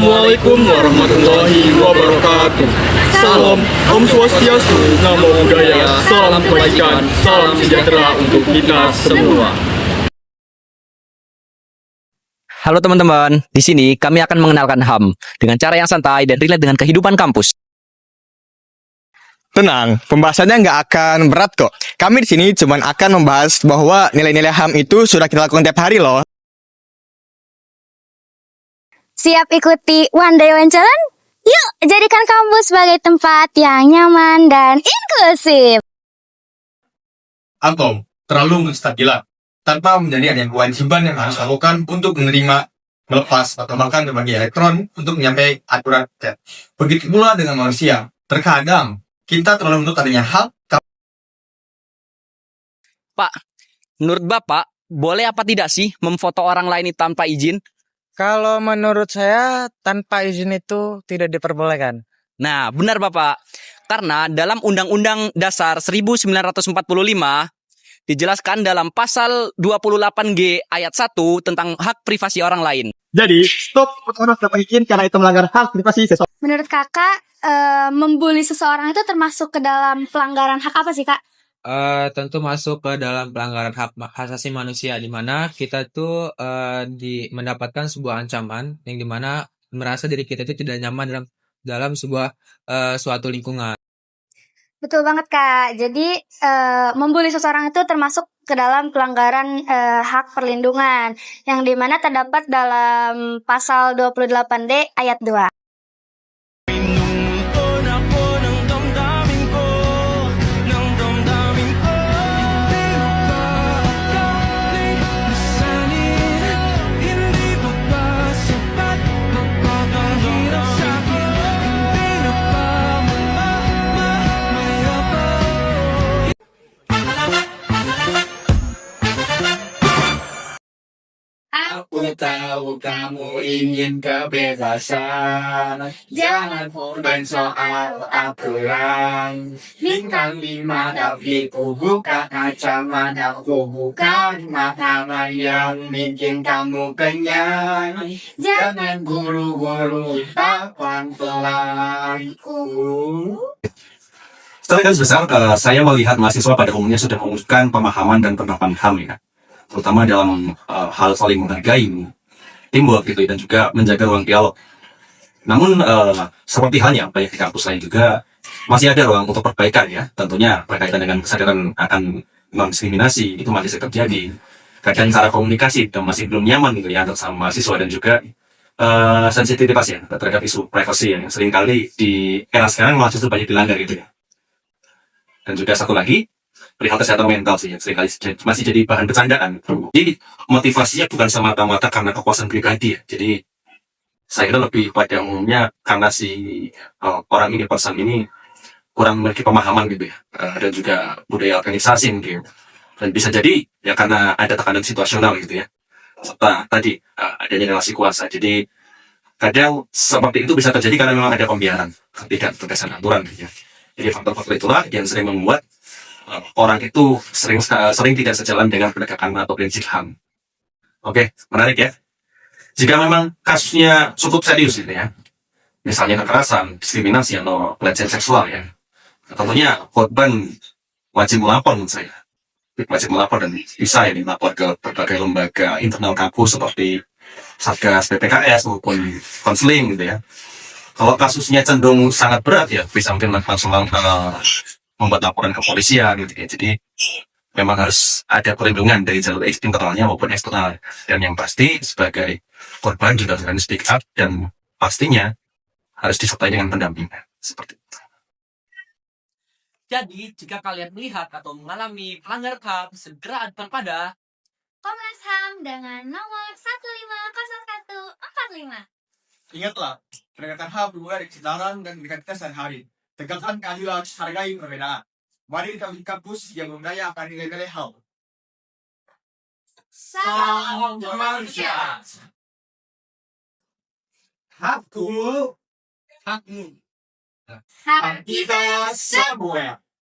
Assalamualaikum warahmatullahi wabarakatuh. Salam, Om Swastiastu, Namo Buddhaya, salam kebaikan, salam sejahtera untuk kita semua. Halo teman-teman, di sini kami akan mengenalkan HAM dengan cara yang santai dan relate dengan kehidupan kampus. Tenang, pembahasannya nggak akan berat kok. Kami di sini cuma akan membahas bahwa nilai-nilai HAM itu sudah kita lakukan tiap hari loh. Siap ikuti One Day One Challenge? Yuk, jadikan kampus sebagai tempat yang nyaman dan inklusif. Atom terlalu menstabilan tanpa menjadi adanya kewajiban yang harus lakukan untuk menerima, melepas, atau bahkan berbagi elektron untuk menyampaikan aturan chat. Begitu pula dengan manusia. Terkadang kita terlalu menuntut adanya hal. Pak, menurut Bapak, boleh apa tidak sih memfoto orang lain tanpa izin? Kalau menurut saya, tanpa izin itu tidak diperbolehkan. Nah, benar Bapak. Karena dalam Undang-Undang Dasar 1945 dijelaskan dalam pasal 28G ayat 1 tentang hak privasi orang lain. Jadi, stop orang tanpa izin karena itu melanggar hak privasi seseorang. Menurut kakak, membuli seseorang itu termasuk ke dalam pelanggaran hak apa sih, Kak? Tentu masuk ke dalam pelanggaran hak asasi manusia, di mana kita tuh mendapatkan sebuah ancaman yang dimana merasa diri kita itu tidak nyaman dalam sebuah suatu lingkungan. Betul banget, Kak. Jadi, membuli seseorang itu termasuk ke dalam pelanggaran hak perlindungan, yang dimana terdapat dalam pasal 28D ayat 2. Aku tahu kamu ingin kebebasan. Jangan komplain soal aturan. Bintang 5 tapi ku bukan ancaman. Aku bukan makanan yang bikin kamu kenyang. Jangan buru-buru, pelan-pelan. Setelah garis besar, saya melihat mahasiswa pada umumnya sudah mewujudkan pemahaman dan penerapan HAM ya, terutama dalam hal saling menghargai, teamwork gitu, dan juga menjaga ruang dialog. Namun seperti halnya banyak di kampus lain juga masih ada ruang untuk perbaikan ya. Tentunya berkaitan dengan kesadaran akan non-diskriminasi itu masih terjadi. Kadang cara komunikasi dan masih belum nyaman gitu ya antar sama mahasiswa, dan juga sensitivitas ya terhadap isu privacy yang seringkali di era sekarang malah justru banyak dilanggar gitu ya. Dan juga satu lagi, perihal kesehatan mental sih, yang seringkali masih jadi bahan bercandaan. Jadi motivasinya bukan semata-mata karena kepuasan pribadi ya. Jadi saya kira lebih pada umumnya karena si orang ini, person ini kurang memiliki pemahaman gitu ya, dan juga budaya organisasi mungkin. Dan bisa jadi ya karena ada tekanan situasional gitu ya, serta tadi adanya relasi kuasa. Jadi kadang seperti itu bisa terjadi karena memang ada pembiaran, tidak tegasan aturan gitu ya. Jadi faktor-faktor itulah yang sering membuat orang itu sering tidak sejalan dengan penegakan atau prinsip HAM. Oke, menarik ya. Jika memang kasusnya cukup serius gitu ya, misalnya kekerasan, diskriminasi, atau pelecehan seksual ya, tentunya korban wajib melapor menurut saya. Wajib melapor, dan bisa ya melapor ke berbagai lembaga internal kampus seperti Satgas PPKS maupun konseling gitu ya. Kalau kasusnya cenderung sangat berat ya, bisa mungkin langsung membuat laporan ke polisian gitu ya. Jadi memang harus ada perlindungan dari jalur internalnya maupun eksternal. Dan yang pasti sebagai korban juga harus speak up, dan pastinya harus disertai dengan pendampingan seperti itu. Jadi, jika kalian melihat atau mengalami pelanggaran HAM, segera adukan pada Komnas HAM dengan nomor 1500145. Ingatlah, penegakan HAM dimulai dari kesadaran dan pendidikan kita sehari-hari. Tegakkan keadilan, hargai perbedaan. Mari kita di kampus yang berdaya akan nilai-nilai HAM. Salam manusia. Hakku, hakmu, hak kita semua.